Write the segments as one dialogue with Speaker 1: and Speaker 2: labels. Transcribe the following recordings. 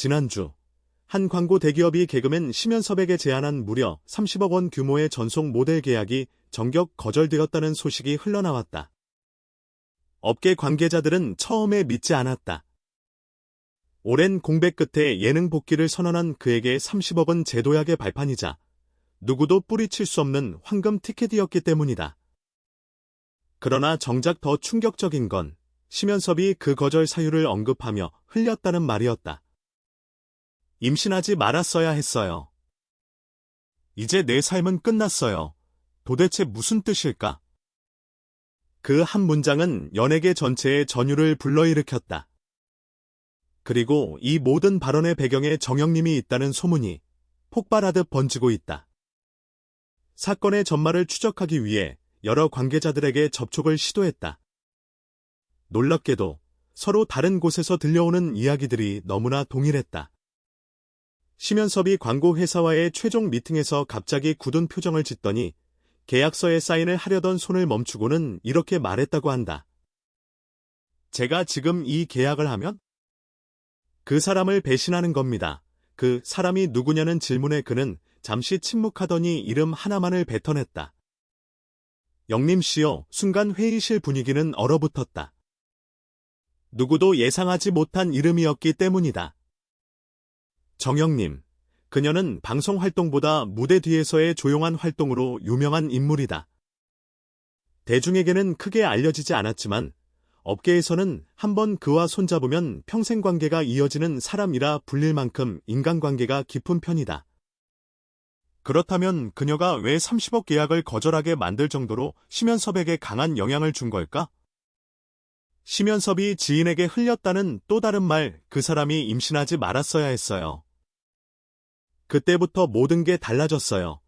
Speaker 1: 지난주 한 광고 대기업이 개그맨 심연섭에게 제안한 무려 30억 원 규모의 전속 모델 계약이 전격 거절되었다는 소식이 흘러나왔다. 업계 관계자들은 처음에 믿지 않았다. 오랜 공백 끝에 예능 복귀를 선언한 그에게 30억 원 제도약의 발판이자 누구도 뿌리칠 수 없는 황금 티켓이었기 때문이다. 그러나 정작 더 충격적인 건 심연섭이 그 거절 사유를 언급하며 흘렸다는 말이었다. 임신하지 말았어야 했어요. 이제 내 삶은 끝났어요. 도대체 무슨 뜻일까? 그 한 문장은 연예계 전체의 전율을 불러일으켰다. 그리고 이 모든 발언의 배경에 정영님이 있다는 소문이 폭발하듯 번지고 있다. 사건의 전말을 추적하기 위해 여러 관계자들에게 접촉을 시도했다. 놀랍게도 서로 다른 곳에서 들려오는 이야기들이 너무나 동일했다. 심연섭이 광고회사와의 최종 미팅에서 갑자기 굳은 표정을 짓더니 계약서에 사인을 하려던 손을 멈추고는 이렇게 말했다고 한다. 제가 지금 이 계약을 하면 그 사람을 배신하는 겁니다. 그 사람이 누구냐는 질문에 그는 잠시 침묵하더니 이름 하나만을 뱉어냈다. 영림 씨요. 순간 회의실 분위기는 얼어붙었다. 누구도 예상하지 못한 이름이었기 때문이다. 정영님. 그녀는 방송 활동보다 무대 뒤에서의 조용한 활동으로 유명한 인물이다. 대중에게는 크게 알려지지 않았지만 업계에서는 한번 그와 손잡으면 평생 관계가 이어지는 사람이라 불릴 만큼 인간관계가 깊은 편이다. 그렇다면 그녀가 왜 30억 계약을 거절하게 만들 정도로 심연섭에게 강한 영향을 준 걸까? 심연섭이 지인에게 흘렸다는 또 다른 말, 그 사람이 임신하지 말았어야 했어요. 그때부터 모든 게 달라졌어요.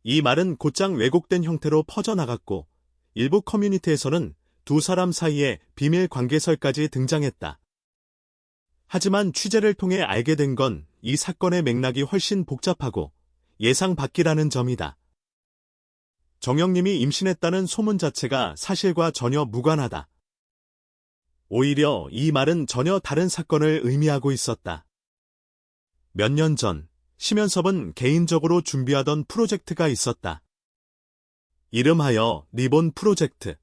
Speaker 1: 이 말은 곧장 왜곡된 형태로 퍼져나갔고 일부 커뮤니티에서는 두 사람 사이에 비밀 관계설까지 등장했다. 하지만 취재를 통해 알게 된 건 이 사건의 맥락이 훨씬 복잡하고 예상 밖이라는 점이다. 정영님이 임신했다는 소문 자체가 사실과 전혀 무관하다. 오히려 이 말은 전혀 다른 사건을 의미하고 있었다. 몇 년 전 심연섭은 개인적으로 준비하던 프로젝트가 있었다. 이름하여 리본 프로젝트.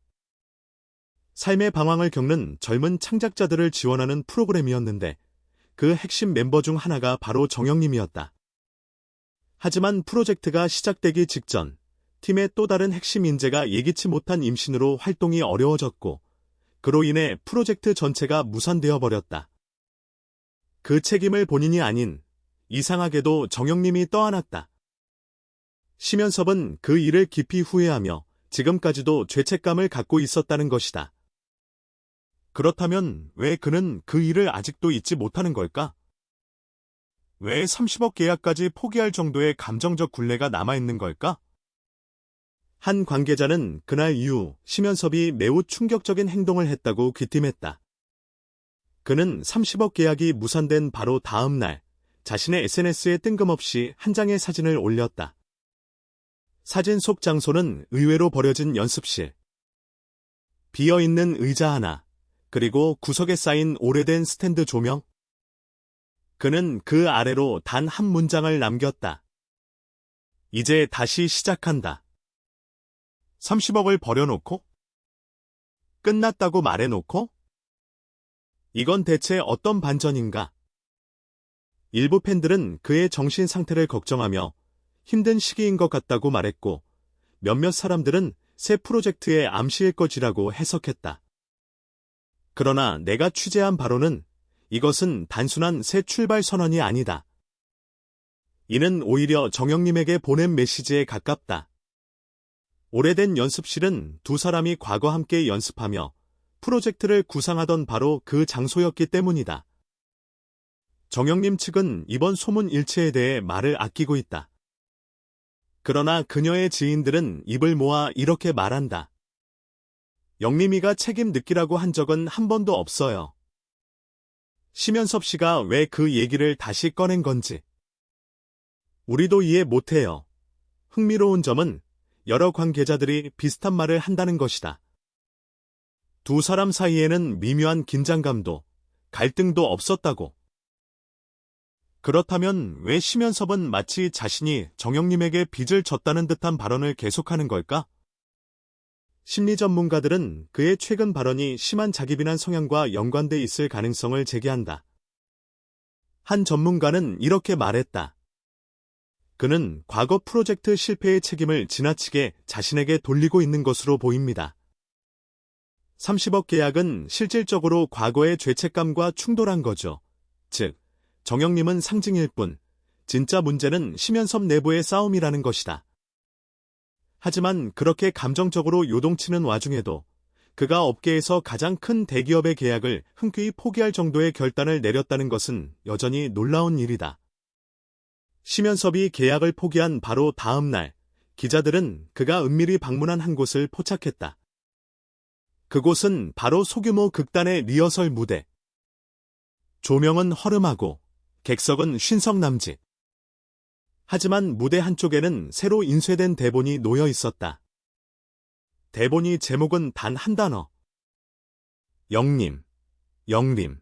Speaker 1: 삶의 방황을 겪는 젊은 창작자들을 지원하는 프로그램이었는데 그 핵심 멤버 중 하나가 바로 정영님이었다. 하지만 프로젝트가 시작되기 직전 팀의 또 다른 핵심 인재가 예기치 못한 임신으로 활동이 어려워졌고 그로 인해 프로젝트 전체가 무산되어 버렸다. 그 책임을 본인이 아닌 이상하게도 정영님이 떠안았다. 심연섭은 그 일을 깊이 후회하며 지금까지도 죄책감을 갖고 있었다는 것이다. 그렇다면 왜 그는 그 일을 아직도 잊지 못하는 걸까? 왜 30억 계약까지 포기할 정도의 감정적 굴레가 남아있는 걸까? 한 관계자는 그날 이후 심연섭이 매우 충격적인 행동을 했다고 귀띔했다. 그는 30억 계약이 무산된 바로 다음 날 자신의 SNS에 뜬금없이 한 장의 사진을 올렸다. 사진 속 장소는 의외로 버려진 연습실. 비어있는 의자 하나, 그리고 구석에 쌓인 오래된 스탠드 조명. 그는 그 아래로 단 한 문장을 남겼다. 이제 다시 시작한다. 30억을 버려놓고? 끝났다고 말해놓고? 이건 대체 어떤 반전인가? 일부 팬들은 그의 정신 상태를 걱정하며 힘든 시기인 것 같다고 말했고 몇몇 사람들은 새 프로젝트의 암시일 것이라고 해석했다. 그러나 내가 취재한 바로는 이것은 단순한 새 출발 선언이 아니다. 이는 오히려 정영님에게 보낸 메시지에 가깝다. 오래된 연습실은 두 사람이 과거 함께 연습하며 프로젝트를 구상하던 바로 그 장소였기 때문이다. 정영님 측은 이번 소문 일체에 대해 말을 아끼고 있다. 그러나 그녀의 지인들은 입을 모아 이렇게 말한다. 영림이가 책임 느끼라고 한 적은 한 번도 없어요. 심연섭 씨가 왜 그 얘기를 다시 꺼낸 건지. 우리도 이해 못해요. 흥미로운 점은 여러 관계자들이 비슷한 말을 한다는 것이다. 두 사람 사이에는 미묘한 긴장감도, 갈등도 없었다고. 그렇다면 왜 심연섭은 마치 자신이 정영님에게 빚을 졌다는 듯한 발언을 계속하는 걸까? 심리 전문가들은 그의 최근 발언이 심한 자기비난 성향과 연관돼 있을 가능성을 제기한다. 한 전문가는 이렇게 말했다. 그는 과거 프로젝트 실패의 책임을 지나치게 자신에게 돌리고 있는 것으로 보입니다. 30억 계약은 실질적으로 과거의 죄책감과 충돌한 거죠. 즉, 정영님은 상징일 뿐, 진짜 문제는 심연섭 내부의 싸움이라는 것이다. 하지만 그렇게 감정적으로 요동치는 와중에도 그가 업계에서 가장 큰 대기업의 계약을 흔쾌히 포기할 정도의 결단을 내렸다는 것은 여전히 놀라운 일이다. 심연섭이 계약을 포기한 바로 다음 날, 기자들은 그가 은밀히 방문한 한 곳을 포착했다. 그곳은 바로 소규모 극단의 리허설 무대. 조명은 허름하고 객석은 쉰석남짓. 하지만 무대 한쪽에는 새로 인쇄된 대본이 놓여 있었다. 대본이 제목은 단 한 단어. 영림, 영림.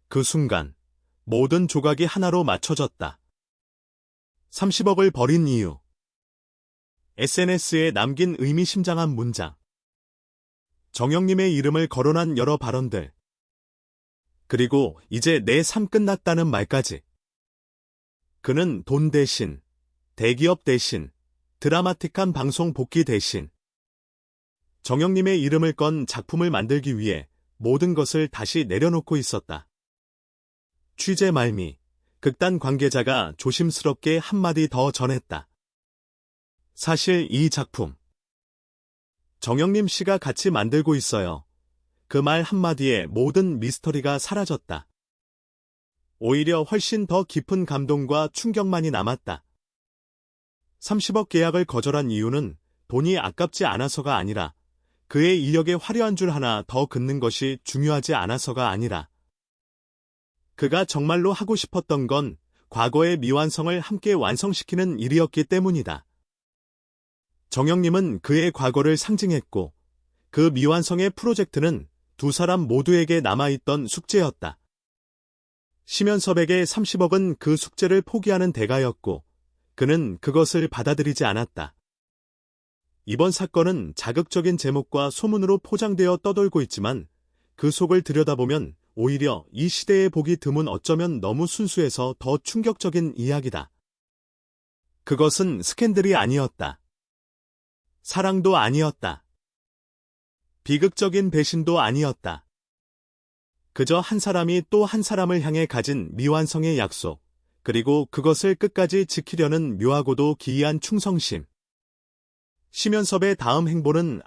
Speaker 1: 그 순간 모든 조각이 하나로 맞춰졌다. 30억을 버린 이유. SNS에 남긴 의미심장한 문장. 정영님의 이름을 거론한 여러 발언들. 그리고 이제 내 삶 끝났다는 말까지. 그는 돈 대신, 대기업 대신, 드라마틱한 방송 복귀 대신 정영님의 이름을 건 작품을 만들기 위해 모든 것을 다시 내려놓고 있었다. 취재 말미, 극단 관계자가 조심스럽게 한마디 더 전했다. 사실 이 작품, 정영님 씨가 같이 만들고 있어요. 그 말 한마디에 모든 미스터리가 사라졌다. 오히려 훨씬 더 깊은 감동과 충격만이 남았다. 30억 계약을 거절한 이유는 돈이 아깝지 않아서가 아니라 그의 이력에 화려한 줄 하나 더 긋는 것이 중요하지 않아서가 아니라 그가 정말로 하고 싶었던 건 과거의 미완성을 함께 완성시키는 일이었기 때문이다. 정영님은 그의 과거를 상징했고 그 미완성의 프로젝트는 두 사람 모두에게 남아있던 숙제였다. 심연섭에게 30억은 그 숙제를 포기하는 대가였고 그는 그것을 받아들이지 않았다. 이번 사건은 자극적인 제목과 소문으로 포장되어 떠돌고 있지만 그 속을 들여다보면 오히려 이 시대에 보기 드문 어쩌면 너무 순수해서 더 충격적인 이야기다. 그것은 스캔들이 아니었다. 사랑도 아니었다. 비극적인 배신도 아니었다. 그저 한 사람이 또 한 사람을 향해 가진 미완성의 약속, 그리고 그것을 끝까지 지키려는 묘하고도 기이한 충성심. 심연섭의 다음 행보는